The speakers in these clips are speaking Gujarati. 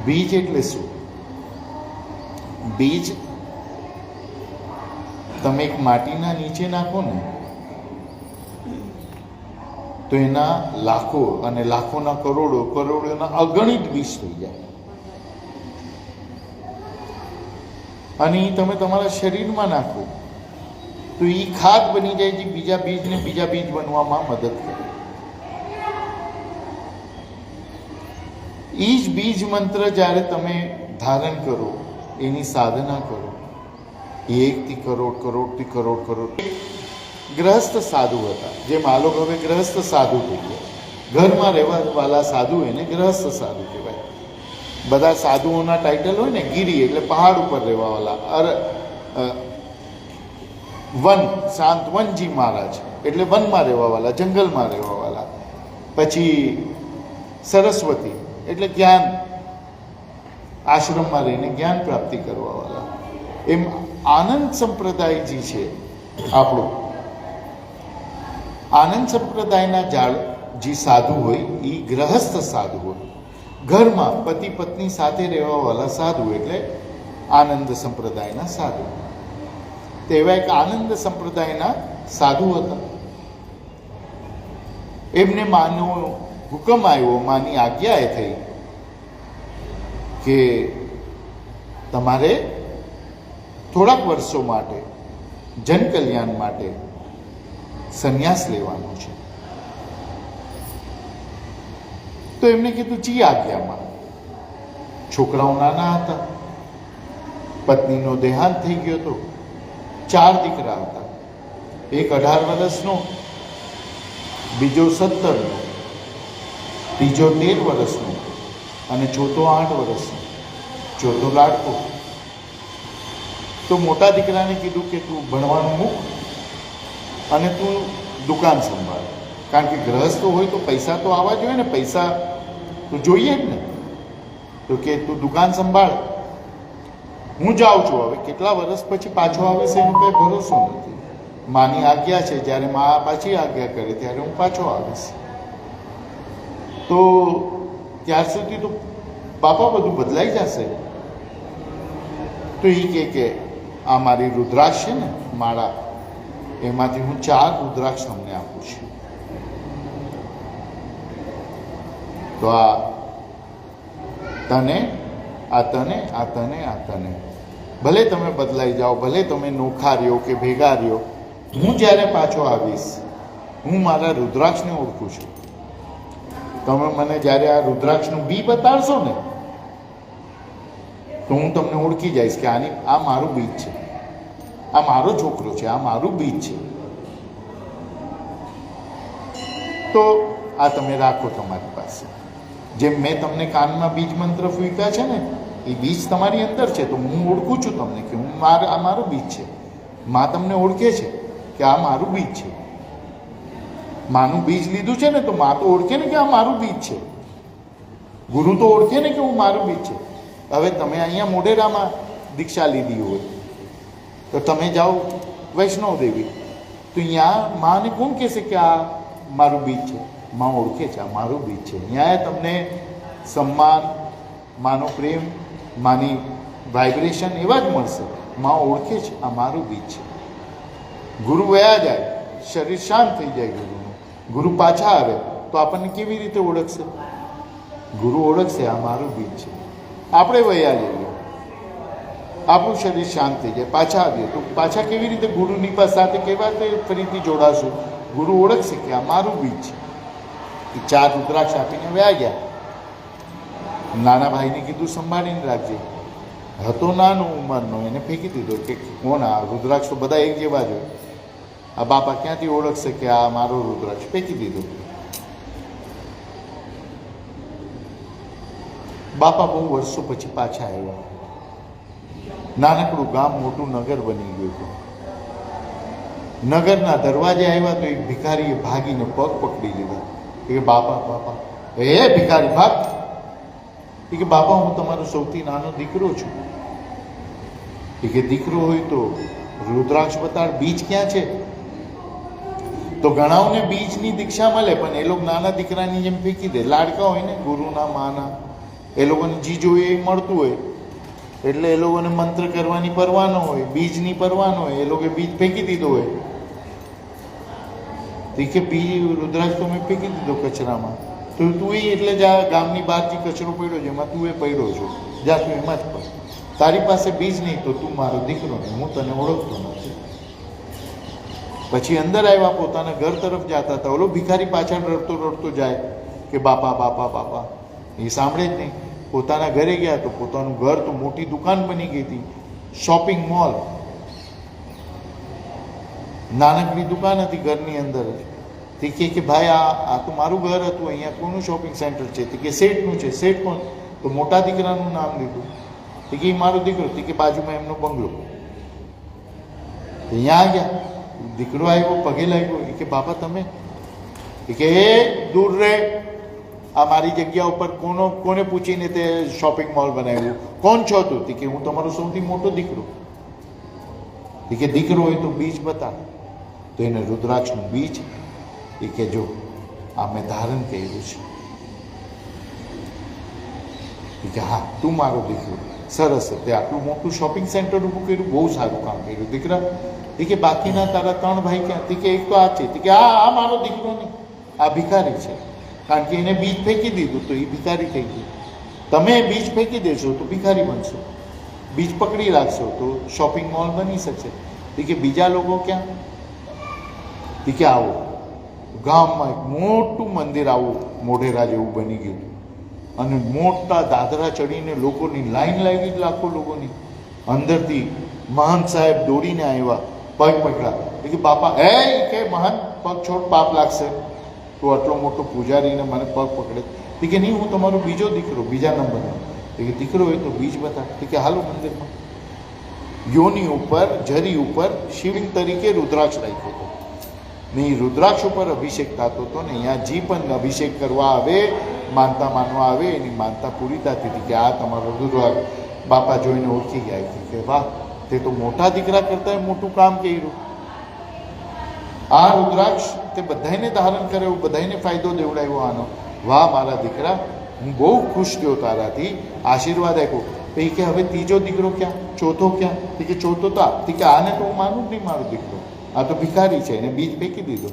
બીજ એટલે શું? બીજ તમે એક માટીના નીચે નાખો ને તો એના લાખો અને લાખોના કરોડો, કરોડોના અગણિત બીજ થઈ જાય. અને એ તમે તમારા શરીરમાં નાખો તો એ ખાદ બની જાય જે બીજા બીજ બનવામાં મદદ કરે. એ જ બીજ મંત્ર જ્યારે તમે ધારણ કરો, એની સાધના કરો, 1 થી કરોડ, કરોડથી કરોડ. ગ્રહસ્થ સાધુ હતા, જેમ આ લોકો હવે ગ્રહસ્થ સાધુ થઈ ગયા. ઘરમાં રહેવાવાળા સાધુ એને ગ્રહસ્થ સાધુ કહેવાય. બધા સાધુઓના ટાઇટલ હોય ને, ગીરી એટલે પહાડ ઉપર રહેવાવાળા, વન શાંત વનજી મહારાજ એટલે વનમાં રહેવાવાળા, જંગલમાં રહેવાવાળા. પછી સરસ્વતી એટલે જ્ઞાન, આશ્રમમાં રહીને જ્ઞાન પ્રાપ્તિ કરવાવાળા. એમ આનંદ સંપ્રદાય જે છે આપણો, આનંદ સંપ્રદાયના જે સાધુ હોય એ ગ્રહસ્થ સાધુ હોય. ઘરમાં પતિ પત્ની સાથે રહેવાવાળા સાધુ એટલે આનંદ સંપ્રદાયના સાધુ. તેવા એક આનંદ સંપ્રદાયના સાધુ હતા. એમને માનો હુકમ આવ્યો, માની આજ્ઞા એ થઈ કે તમારે થોડાક વર્ષો માટે જનકલ્યાણ માટે સંન્યાસ લેવાનો છે. તો એમને કીધું જી આજ્ઞામાં. છોકરાઓ નાના હતા, પત્નીનો દેહાંત થઈ ગયો હતો, 4 દીકરા હતા. એક 18 વર્ષનો, બીજો 17નો, ત્રીજો 13 વર્ષનો અને ચોથો 8 વર્ષનો, ચોથો લાડકો. તો મોટા દીકરાને કીધું કે તું ભણવાનું મૂક અને તું દુકાન સંભાળ, કારણ કે ગ્રહસ્થ હોય તો પૈસા તો આવવા જોઈએ ને, પૈસા તો જોઈએ જ ને. તો કે તું દુકાન સંભાળ, હું જાઉં છું. હવે કેટલા વર્ષ પછી પાછો આવે છે એનો કંઈ ભરોસો નથી. માની આજ્ઞા છે, જ્યારે મા પાછી આજ્ઞા કરે ત્યારે હું પાછો આવીશ. તો ત્યાર સુધી તો બાપા બધું બદલાઈ જશે. તો એ કે આ મારી રુદ્રાક્ષ છે ને માળા, એમાંથી હું 4 રુદ્રાક્ષ તમને આપું છું. તો આ તને, આ તને, આ તને, આ તને, ભલે તમે બદલાઈ જાઓ, ભલે તમે નોખા રહ્યો કે ભેગા રહ્યો, હું જ્યારે પાછો આવીશ હું મારા રુદ્રાક્ષને ઓળખું છું. તમે મને જ્યારે આ રુદ્રાક્ષનું બી બતાડશો ને તો હું તમને ઓળખી જઈશ કે આ મારું બીજ છે, આ મારો છોકરો છે, આ મારું બીજ છે. તો આ તમે રાખો તમારી પાસે. જેમ મેં તમને કાનમાં બીજ મંત્ર ફૂંક્યા છે ને, એ બીજ તમારી અંદર છે. તો હું ઓળખું છું તમને કે આ મારું બીજ છે. માં તમને ઓળખે છે કે આ મારું બીજ છે. માનું બીજ લીધું છે ને તો માં તો ઓળખે ને કે આ મારું બીજ છે. ગુરુ તો ઓળખે ને કે હું મારું બીજ છે. હવે તમે અહીંયા મોઢેરામાં દીક્ષા લીધી હોય તો તમે જાઓ વૈષ્ણવ દેવી, તો અહીંયા માને કોણ કહેશે કે આ મારું બીજ છે? માં ઓળખે છે આ મારું બીજ છે. અહીંયા તમને સન્માન, માનો પ્રેમ, માની વાઇબ્રેશન એવા જ મળશે. માં ઓળખે છે આ મારું બીજ છે. ગુરુ વયા જાય, શરીર શાંત થઈ જાય ગુરુનું, ગુરુ પાછા આવે તો આપણને કેવી રીતે ઓળખશે? ગુરુ ઓળખશે આ મારું બીજ છે. આપણે વયા જઈએ, આપણું શરીર શાંત થઈ જાય, પાછા આવીએ તો પાછા કેવી રીતે ગુરુની સાથે કેવા રીતે ફરીથી જોડાશું? ગુરુ ઓળખશે કે આ મારું બીજ છે. એ 4 રુદ્રાક્ષ આપીને વયા ગયા. નાના ભાઈને કીધું સંભાળીને રાખજે. હતો નાનો ઉંમરનો, એને ફેંકી દીધો કે કોણ આ રુદ્રાક્ષ? તો બધા એક જેવા જ હોય. આ બાપા ક્યાંથી ઓળખશે કે આ મારો રુદ્રાક્ષ? ફેંકી દીધો. બાપા બહુ વર્ષો પછી પાછા આવ્યા. નાનકડું ગામ મોટું નગર બની ગયું હતું. નગરના દરવાજે આવ્યા તો એક ભિખારીએ ભાગીને પગ પકડી લીધા. કે બાપા, બાપા, એ ભિખારી ભાગ. એ કે બાપા, હું તમારો સૌથી નાનો દીકરો છું. એ કે દીકરો હોય તો રુદ્રાક્ષ બતાડ, બીજ ક્યાં છે? તો ઘણાઓને બીજની દીક્ષા મળે, પણ એ લોકો નાના દીકરાની જેમ ફેંકી દે. લાડકા હોય ને ગુરુના, માના, એ લોકોને જી જોઈએ એ મળતું હોય એટલે એ લોકોને મંત્ર કરવાની પરવા ન હોય, બીજની પરવા ન હોય, એ લોકોએ બીજ ફેંકી દીધો હોય. કે બીજ રુદ્રાક્ષ તો મેં ફેંકી દીધો કચરામાં, તો તું એટલે જ આ ગામની બહાર જે કચરો પડ્યો છે એમાં તું એ પડ્યો છો, જા તું એમાં જ પડ. તારી પાસે બીજ નહીં તો તું મારો દીકરો નહીં, હું તને ઓળખતો નથી. પછી અંદર આવ્યા, પોતાના ઘર તરફ જતા હતા. ઓલો ભિખારી પાછળ રડતો રડતો જાય કે બાપા બાપા બાપા, એ સાંભળે જ નહીં. પોતાના ઘરે ગયા તો પોતાનું ઘર તો મોટી દુકાન બની ગઈ હતી, શોપિંગ મોલ. નાનકડી દુકાન હતી ઘરની અંદર. તે કે ભાઈ આ તો મારું ઘર હતું, અહીંયા કોનું શોપિંગ સેન્ટર છે? તે કે શેઠનું છે. શેઠ કોણ? તો મોટા દીકરાનું નામ લીધું. તે કે મારો દીકરો. તે કે બાજુમાં એમનો બંગલો. અહીંયા ગયા, દીકરો આવ્યો, પગે લાગ્યો. એ કે બાપા તમે? એ કે એ દૂર રહે, આ મારી જગ્યા ઉપર કોને પૂછીને તે શોપિંગ મોલ બનાવ્યું? કોણ છો તું? તે કે હું તમારો સૌથી મોટો દીકરો. એ કે દીકરો હોય તો બીજ બતા. તો એને રુદ્રાક્ષનું બીજ એ કે જો આ મેં ધારણ કર્યું છે. એ કે હા તું મારો દીકરો. સરસ, તે આટલું મોટું શોપિંગ સેન્ટર ઊભું કર્યું, બહુ સારું કામ કર્યું દીકરા. એ કે બાકીના તારા 3 ભાઈ ક્યાં? તે કે એક તો આ છે. તે કે આ મારો દીકરો નહીં, આ ભિખારી છે. કારણ કે એને બીજ ફેંકી દીધું તો એ ભિખારી થઈ ગયું. તમે બીજ ફેંકી દેશો તો ભિખારી બનશો, બીજ પકડી રાખશો તો શોપિંગ મોલ બની શકશે. તે કે બીજા લોકો ક્યાં? તે કે આવો ગામમાં એક મોટું મંદિર આવું મોઢેરા જેવું બની ગયું અને મોટા દાદરા ચડીને લોકોની લાઈન લાગી, લાખો લોકોની. અંદરથી મહંત સાહેબ દોડીને આવ્યા, પગ પકડા. એ કે બાપા કે મહંત પગ છોડ, પાપ લાગશે. તો આટલો મોટો પૂજારીને મને પગ પકડે. તે કે નહીં, હું તમારો બીજો દીકરો, બીજા નંબરનો. તે કે દીકરો હોય તો બીજ બતા. તે કે હાલો મંદિરમાં. યોની ઉપર, જરી ઉપર શિવલિંગ તરીકે રુદ્રાક્ષ રાખ્યો હતો ને એ રુદ્રાક્ષ ઉપર અભિષેક થતો હતો ને અહીંયા જી પણ અભિષેક કરવા આવે, માનતા માનવા આવે, એની માનતા પૂરી થતી હતી કે આ તમારો રુદ્રાક્ષ. બાપા જોઈને ઓળખી ગયા કે વાહ, તે તો મોટા દીકરા કરતા મોટું કામ કર્યું. આ રુદ્રાક્ષ તે બધાને ધારણ કર્યો, બધાને ફાયદો દેવડાવ્યો આનો. વાહ મારા દીકરા, હું બહુ ખુશ થયો તારાથી, આશીર્વાદ આપ્યો. પછી કે હવે ત્રીજો દીકરો ક્યાં? ચોથો ક્યાં? તે કે ચોથો તો આ. કે આને તો હું માનું જ નહીં મારો દીકરો, આ તો ભિખારી છે, એને બીજ ફેંકી દીધો.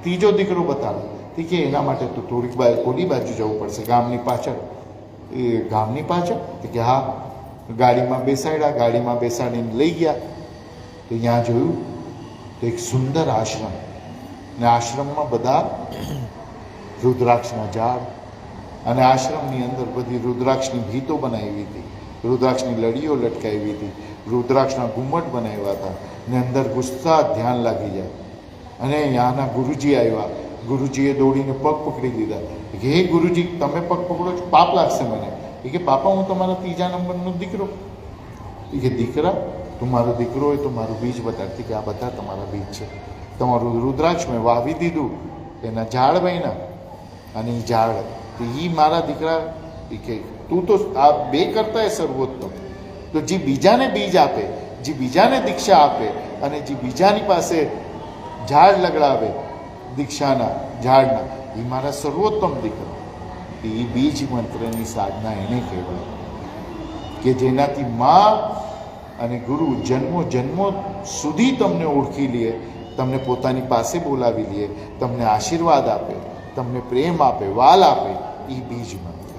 ત્રીજો દીકરો બતાવો. તે કે એના માટે તો થોડીક ઓલી બાજુ જવું પડશે, ગામની પાછળ. એ ગામની પાછળ? તે કે હા. ગાડીમાં બેસાડ્યા, ગાડીમાં બેસાડીને લઈ ગયા. તો ત્યાં જોયું તો એક સુંદર આશ્રમ, ને આશ્રમમાં બધા રુદ્રાક્ષના ઝાડ, અને આશ્રમની અંદર બધી રુદ્રાક્ષની ભીતો બનાવી હતી, રુદ્રાક્ષની લડીઓ લટકાવી હતી, રુદ્રાક્ષના ઘુમ્મટ બનાવ્યા હતા. ને અંદર ગુસ્સા ધ્યાન લાગી જાય. અને ત્યાંના ગુરુજી આવ્યા. ગુરુજીએ દોડીને પગ પકડી લીધા. કે હે ગુરુજી, તમે પગ પકડો છો, પાપ લાગશે મને. એ કે બાપા હું તમારા 3જા નંબરનો દીકરો. એ કે દીકરા, તું મારો દીકરો હોય તો મારું બીજ બતાડતી કે આ બધા તમારા બીજ છે. તમારું રુદ્રાક્ષ મેં વાવી દીધું, એના ઝાડ બન્યા, અને એ ઝાડ તો એ મારા દીકરા. એ કે તું તો આ 2 કરતા સર્વોત્તમ. તો જે બીજાને બીજ આપે, જે બીજાને દીક્ષા આપે, અને જે બીજાની પાસે ઝાડ લગડાવે દીક્ષાના ઝાડના, એ મારા સર્વોત્તમ દીકરા. એ બીજ મંત્રની સાધના એને કહેવાય કે જેનાથી મા અને ગુરુ જન્મો જન્મો સુધી તમને ઓળખી લે, તમને પોતાની પાસે બોલાવી લે, તમને આશીર્વાદ આપે, તમને પ્રેમ આપે, વાલ આપે. એ બીજ મંત્ર.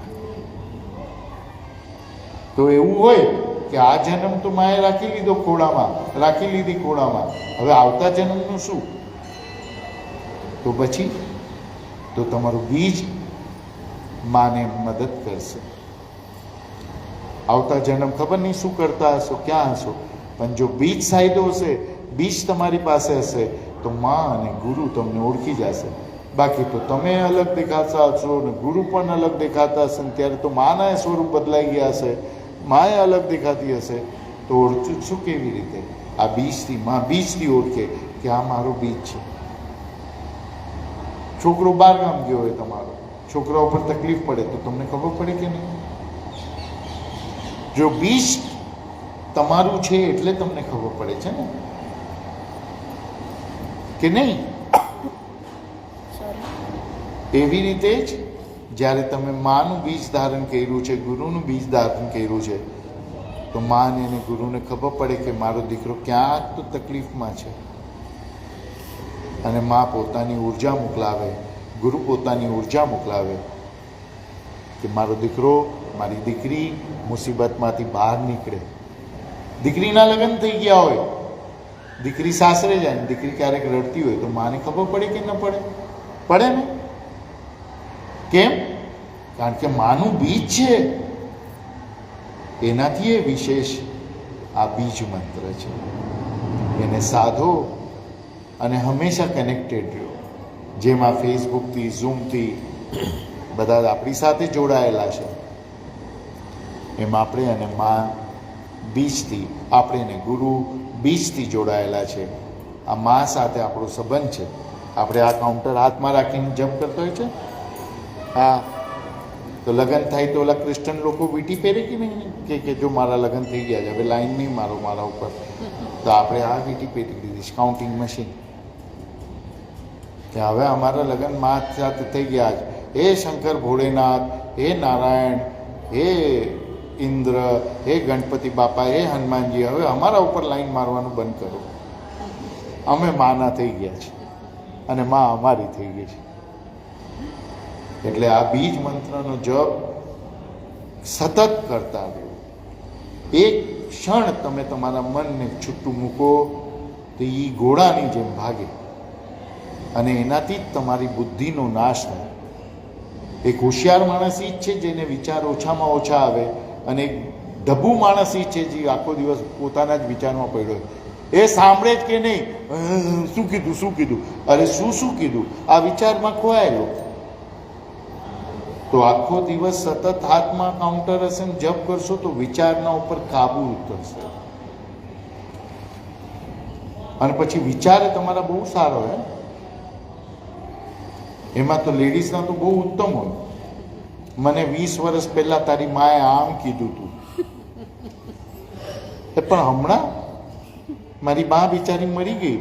તો એવું હોય કે આ જન્મ તો માએ રાખી લીધો ખોળામાં, રાખી લીધી ખોળામાં, હવે આવતા જન્મનું શું? તો પછી તો તમારું બીજ માને મદદ કરશે. આવતા જન્મ ખબર નહીં શું કરતા હશો, ક્યાં હશો, પણ જો બીજ સાયદો હશે, બીજ તમારી પાસે હશે, તો મા અને ગુરુ તમને ઓળખી જશે. બાકી તો તમે અલગ દેખાતા હશો ને ગુરુ પણ અલગ દેખાતા હશે, ત્યારે તો માના સ્વરૂપ બદલાઈ ગયા હશે, માએ અલગ દેખાતી હશે, તો ઓળખું શું કેવી રીતે? આ બીજથી, મા બીજથી ઓળખે કે આ મારો બીજ છે. છોકરો બહાર ગામ ગયો હોય, તમારો છોકરા ઉપર તકલીફ પડે તો તમને ખબર પડે કે નહીં? જો બીજ તમારું છે એટલે તમને ખબર પડે છે ને, કે નહીં? એવી રીતે જ જ્યારે તમે માનું બીજ ધારણ કર્યું છે, ગુરુનું બીજ ધારણ કર્યું છે, તો માને અને ગુરુને ખબર પડે કે મારો દીકરો ક્યાંક તો તકલીફમાં છે, અને મા પોતાની ઉર્જા મોકલાવે, ગુરુ પોતાની ઉર્જા મોકલાવે કે મારો દીકરો, મારી દીકરી મુસીબતમાંથી બહાર નીકળે. દીકરીના લગ્ન થઈ ગયા હોય, દીકરી સાસરે જાય ને દીકરી ક્યારેક રડતી હોય તો માને ખબર પડે કે ન પડે? પડે ને. કેમ? કારણ કે માનું બીજ છે, એનાથી એ વિશેષ આ બીજ મંત્ર છે. એને સાધો અને હંમેશા કનેક્ટેડ રહ્યો. જેમ આ ફેસબુકથી, ઝૂમથી બધા આપણી સાથે જોડાયેલા છે, એમ આપણે અને મા બીજથી, આપણે એને ગુરુ બીજથી જોડાયેલા છે. આ મા સાથે આપણો સંબંધ છે. આપણે આ કાઉન્ટર હાથમાં રાખીને જપ કરતો હોય છે. હા, તો લગ્ન થાય તો ઓલા ક્રિશ્ચન લોકો વીંટી પહેરે કે નહીં, કે જો મારા લગ્ન થઈ ગયા છે, હવે લાઈન નહીં મારો મારા ઉપર, તો આપણે આ વીંટી પહેરી દીધી છે, કાઉન્ટિંગ મશીન, કે હવે અમારા લગ્ન મા સાથે થઈ ગયા છે. હે શંકર ભોળેનાથ, હે નારાયણ, હે ઇન્દ્ર, હે ગણપતિ બાપા, હે હનુમાનજી, હવે અમારા ઉપર લાઈન મારવાનું બંધ કરો. અમે માના થઈ ગયા છે અને મા અમારી થઈ ગઈ છે. એટલે આ બીજ મંત્રનો જપ સતત કરતા રહો. એક ક્ષણ તમે તમારા મનને છૂટું મૂકો તો એ ઘોડાની જેમ ભાગે, અને એનાથી જ તમારી બુદ્ધિનો નાશ થાય. એક હોશિયાર માણસ એ જ છે જેને વિચાર ઓછામાં ઓછા આવે, અને એક ઢબુ માણસ એ છે જે આખો દિવસ પોતાના જ વિચારમાં પડ્યો. એ સાંભળે જ કે નહીં, શું કીધું શું કીધું, અરે શું કીધું, આ વિચારમાં ખોવાયેલો. તો આખો દિવસ સતત હાથમાં કાઉન્ટર હશે ને જપ કરશો તો વિચારના ઉપર કાબુ ઉતરશે, અને પછી વિચાર તમારા બહુ સારો હોય. એમાં તો લેડીઝના તો બહુ ઉત્તમ હોય. મને 20 વર્ષ પહેલા તારી માએ આમ કીધું તું, પણ હમણાં મારી બા બિચારી મરી ગઈ,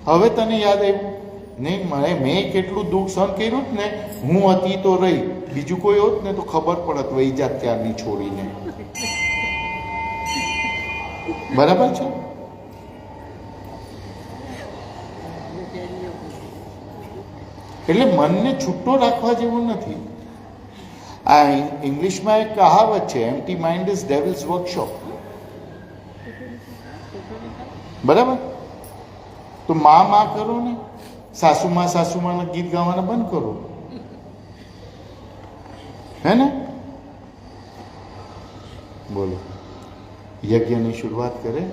હવે તને યાદ આવ્યું? નહીં, મેં કેટલું દુઃખ સહન કર્યું જ ને, હું હતી તો રહી, બીજું કોઈ હોત ને તો ખબર પડત વહી જાત ત્યારની છોડીને. બરાબર છે? એટલે મનને છૂટો રાખવા જેવું નથી. આ ઇંગ્લિશમાં એક કહાવત છે, empty mind is devils workshop. બરાબર? તો માં કરો ને, સાસુમાના ગીત ગાવાના બંધ કરો, હે ને? બોલો, યજ્ઞની શરૂઆત કરે.